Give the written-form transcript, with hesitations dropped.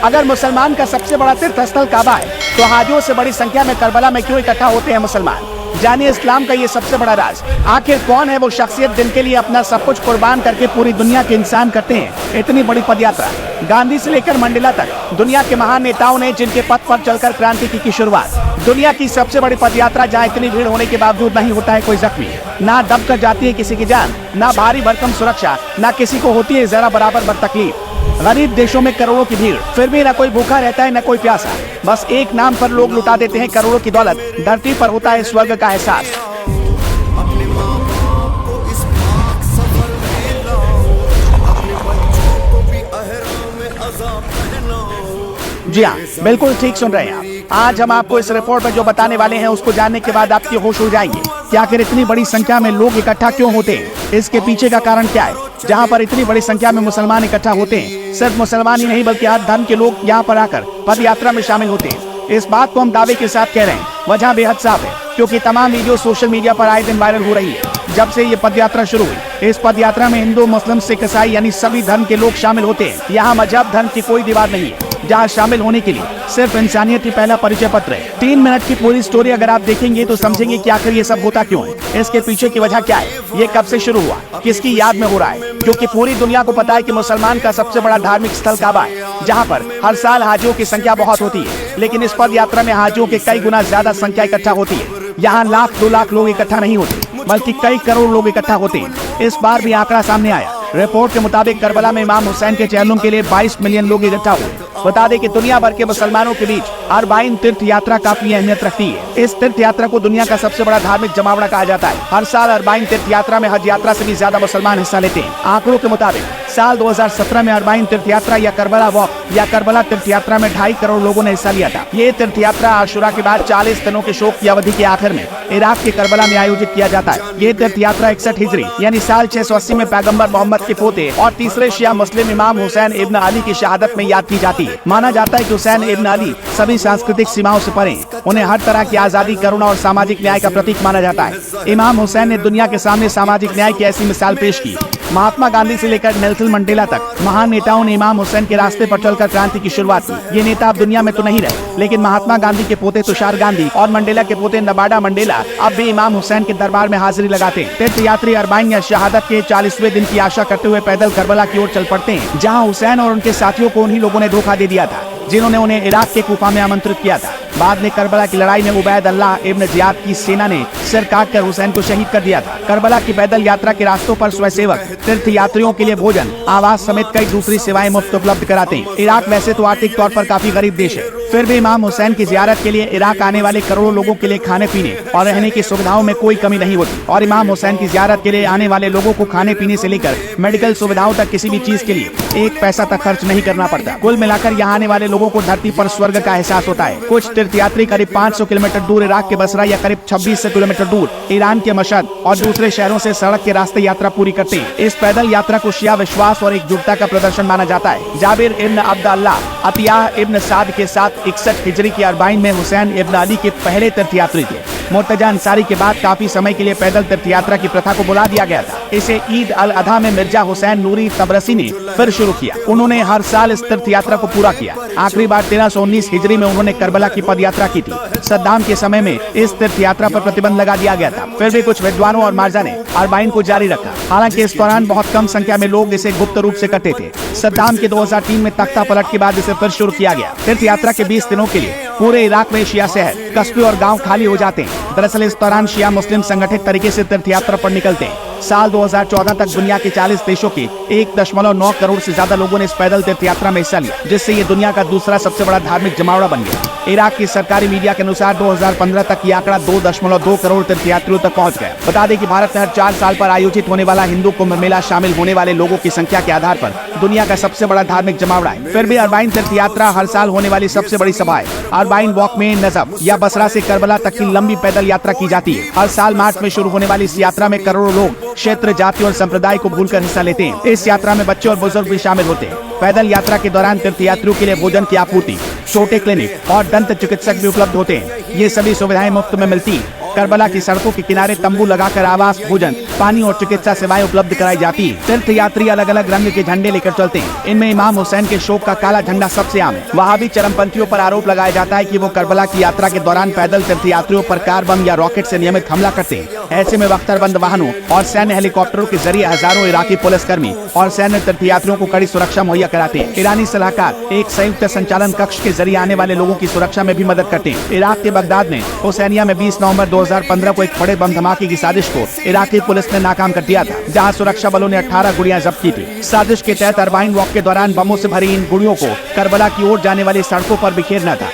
अगर मुसलमान का सबसे बड़ा तीर्थ स्थल काबा है, तो हाजियों से बड़ी संख्या में करबला में क्यों इकट्ठा होते हैं मुसलमान? जानिए इस्लाम का ये सबसे बड़ा राज। आखिर कौन है वो शख्सियत जिनके लिए अपना सब कुछ कुर्बान करके पूरी दुनिया के इंसान करते हैं इतनी बड़ी पदयात्रा? गांधी से लेकर मंडेला तक दुनिया के महान नेताओं ने जिनके पथ पर चलकर क्रांति की शुरुआत। दुनिया की सबसे बड़ी पदयात्रा जहाँ इतनी भीड़ होने के बावजूद नहीं होता है कोई जख्मी, ना दब कर जाती है किसी की जान, ना भारी भरकम सुरक्षा, ना किसी को होती है जरा बराबर बर तकलीफ। गरीब देशों में करोड़ों की भीड़, फिर भी न कोई भूखा रहता है न कोई प्यासा। बस एक नाम पर लोग लुटा देते हैं करोड़ों की दौलत। धरती पर होता है स्वर्ग का एहसास। जी हाँ, बिल्कुल ठीक सुन रहे हैं आप। आज हम आपको इस रिपोर्ट में जो बताने वाले हैं उसको जानने के बाद आपके होश उड़ जाएंगे कि आखिर इतनी बड़ी संख्या में लोग इकट्ठा क्यों होते हैं, इसके पीछे का कारण क्या है। जहाँ पर इतनी बड़ी संख्या में मुसलमान इकट्ठा होते हैं, सिर्फ मुसलमान ही नहीं बल्कि हर धर्म के लोग यहाँ पर आकर पद यात्रा में शामिल होते हैं। इस बात को हम दावे के साथ कह रहे हैं। वजह बेहद साफ है, क्योंकि तमाम वीडियो सोशल मीडिया पर आए दिन वायरल हो रही है। जब से ये पद यात्रा शुरू हुई, इस पद यात्रा में हिंदू, मुस्लिम, सिख, ईसाई यानी सभी धर्म के लोग शामिल होते हैं। यहाँ मजहब धर्म की कोई दीवार नहीं है। जहाँ शामिल होने के लिए सिर्फ इंसानियत ही पहला परिचय पत्र है। 3 मिनट की पूरी स्टोरी अगर आप देखेंगे तो समझेंगे कि आखिर ये सब होता क्यों है, इसके पीछे की वजह क्या है, ये कब से शुरू हुआ, किसकी याद में हो रहा है। क्योंकि पूरी दुनिया को पता है कि मुसलमान का सबसे बड़ा धार्मिक स्थल काबा है, जहाँ पर हर साल हाजियों की संख्या बहुत होती है। लेकिन इस पद यात्रा में हाजियों के कई गुना ज्यादा संख्या इकट्ठा होती है। यहाँ 1-2 लाख लोग इकट्ठा नहीं होते, बल्कि कई करोड़ लोग इकट्ठा होते हैं। इस बार भी आंकड़ा सामने आया। रिपोर्ट के मुताबिक करबला में इमाम हुसैन के चेहल्लुम के लिए 22 मिलियन लोग इकट्ठा हुए। बता दें कि दुनिया भर के मुसलमानों के बीच अरबाइन तीर्थ यात्रा काफी अहमियत रखती है। इस तीर्थ यात्रा को दुनिया का सबसे बड़ा धार्मिक जमावड़ा कहा जाता है। हर साल अरबाइन तीर्थ यात्रा में हज यात्रा से भी ज्यादा मुसलमान हिस्सा लेते हैं। आंकड़ों के मुताबिक साल 2017 में अरबाइन तीर्थ यात्रा या करबला वॉक या करबला तीर्थ यात्रा में 2.5 करोड़ लोगों ने हिस्सा लिया था। ये तीर्थ यात्रा आशुरा के बाद 40 दिनों के शोक की अवधि के आखिर में इराक के करबला में आयोजित किया जाता है। ये तीर्थ यात्रा 61 हिजरी यानी साल 680 में पैगम्बर मोहम्मद के पोते और तीसरे शिया मुस्लिम इमाम हुसैन इब्न अली की शहादत में याद की जाती है। माना जाता है कि हुसैन इब्न अली सभी सांस्कृतिक सीमाओं से परे, उन्हें हर तरह की आजादी, करुणा और सामाजिक न्याय का प्रतीक माना जाता है। इमाम हुसैन ने दुनिया के सामने सामाजिक न्याय की ऐसी मिसाल पेश की। महात्मा गांधी से लेकर नेल्सन मंडेला तक महान नेताओं ने इमाम हुसैन के रास्ते पर चलकर क्रांति की शुरुआत की। ये नेता अब दुनिया में तो नहीं रहे, लेकिन महात्मा गांधी के पोते तुषार गांधी और मंडेला के पोते नबाडा मंडेला अब भी इमाम हुसैन के दरबार में हाजिरी लगाते हैं। तीर्थ यात्री अरबाइन या शहादत के 40वें दिन की आशा करते हुए पैदल करबला की ओर चल पड़ते हैं, जहाँ हुसैन और उनके साथियों को उन्हीं लोगों ने धोखा दे दिया था जिन्होंने उन्हें इराक के कूफा में आमंत्रित किया था। बाद में करबला की लड़ाई में उबैद अल्लाह इब्न जियाद की सेना ने सिर काट कर हुसैन को शहीद कर दिया था। करबला की पैदल यात्रा के रास्तों पर स्वयंसेवक तीर्थ यात्रियों के लिए भोजन, आवास समेत कई दूसरी सेवाएं मुफ्त उपलब्ध कराते हैं। इराक वैसे तो आर्थिक तौर पर काफी गरीब देश है, फिर भी इमाम हुसैन की जियारत के लिए इराक आने वाले करोड़ों लोगों के लिए खाने पीने और रहने की सुविधाओं में कोई कमी नहीं होती। और इमाम हुसैन की जियारत के लिए आने वाले लोगों को खाने पीने से लेकर मेडिकल सुविधाओं तक किसी भी चीज के लिए 1 पैसा तक खर्च नहीं करना पड़ता। कुल मिलाकर यहाँ आने वाले लोगों को धरती पर स्वर्ग का एहसास होता है। कुछ तीर्थयात्री करीब 500 किलोमीटर दूर इराक के बसरा या करीब 26 किलोमीटर दूर ईरान के मशहद और दूसरे शहरों से सड़क के रास्ते यात्रा पूरी करते हैं। इस पैदल यात्रा को शिया विश्वास और एकजुटता का प्रदर्शन माना जाता है। जाबिर इब्न अब्दुल्लाह अतियाह इब्न साद के साथ 61 हिजरी की अरबाइन में हुसैन इब्न अली के पहले तीर्थयात्री थे। मुर्तजा अंसारी के बाद काफी समय के लिए पैदल तीर्थयात्रा की प्रथा को बुला दिया गया था। इसे ईद अल अधा में मिर्जा हुसैन नूरी तबरसी ने फिर शुरू किया। उन्होंने हर साल इस तीर्थयात्रा को पूरा किया। आखिरी बार 1319 हिजरी में उन्होंने करबला की पदयात्रा की थी। सद्दाम के समय में इस तीर्थयात्रा पर प्रतिबंध लगा दिया गया था, फिर भी कुछ विद्वानों और मार्जा ने अरबाइन को जारी रखा। हालांकि इस दौरान बहुत कम संख्या में लोग इसे गुप्त रूप से करते थे। सद्दाम के 2003 में तख्ता पलट के बाद इसे फिर शुरू किया गया। तीर्थयात्रा के 20 दिनों के लिए पूरे इराक में शिया शहर, कस्बे और गांव खाली हो जाते हैं। दरअसल इस दौरान शिया मुस्लिम संगठित तरीके से तीर्थयात्रा पर निकलते हैं। साल 2014 तक दुनिया के 40 देशों के 1.9 करोड़ से ज्यादा लोगों ने इस पैदल तीर्थयात्रा में हिस्सा लिया, जिससे ये दुनिया का दूसरा सबसे बड़ा धार्मिक जमावड़ा बन गया। इराक की सरकारी मीडिया के अनुसार 2015 तक ये आंकड़ा 2.2 करोड़ तीर्थयात्रियों तक पहुंच गया। बता दें कि भारत में हर 4 साल पर आयोजित होने वाला हिंदू कुंभ मेला शामिल होने वाले लोगों की संख्या के आधार पर दुनिया का सबसे बड़ा धार्मिक जमावड़ा है। फिर भी अरबाइन तीर्थयात्रा हर साल होने वाली सबसे बड़ी सभा है। अरबाइन वॉक में नजफ या बसरा से करबला तक की लंबी पैदल यात्रा की जाती है। हर साल मार्च में शुरू होने वाली इस यात्रा में करोड़ों लोग क्षेत्र, जाति और संप्रदाय को भूलकर हिस्सा लेते हैं। इस यात्रा में बच्चे और बुजुर्ग भी शामिल होते हैं। पैदल यात्रा के दौरान तीर्थयात्रियों के लिए भोजन की आपूर्ति, छोटे क्लिनिक और दंत चिकित्सक भी उपलब्ध होते हैं। ये सभी सुविधाएं मुफ्त में मिलती हैं। करबला की सड़कों के किनारे तंबू लगाकर आवास, भोजन, पानी और चिकित्सा सेवाएं उपलब्ध कराई जाती है। तीर्थ यात्री अलग अलग रंग के झंडे लेकर चलते हैं। इनमें इमाम हुसैन के शोक का काला झंडा सबसे आम है। वहाबी चरमपंथियों पर आरोप लगाया जाता है कि वो करबला की यात्रा के दौरान पैदल तीर्थ यात्रियों पर कार बम या रॉकेट से नियमित हमला करते हैं। ऐसे में बख्तरबंद वाहनों और सैन्य हेलीकॉप्टरों के जरिए हजारों इराकी पुलिसकर्मी और सैन्य तीर्थयात्रियों को कड़ी सुरक्षा मुहैया कराते हैं। ईरानी सलाहकार एक संयुक्त संचालन कक्ष के जरिए आने वाले लोगों की सुरक्षा में भी मदद करते हैं। इराक के बगदाद में हुसैनिया में 20 नवंबर 2015 को एक बड़े बम धमाके की साजिश को इराकी पुलिस ने नाकाम कर दिया था, जहां सुरक्षा बलों ने 18 गुड़ियां जब्त की थी। साजिश के तहत अरबाइन वॉक के दौरान बमों से भरी इन गुड़ियों को करबला की ओर जाने वाली सड़कों पर बिखेरना था।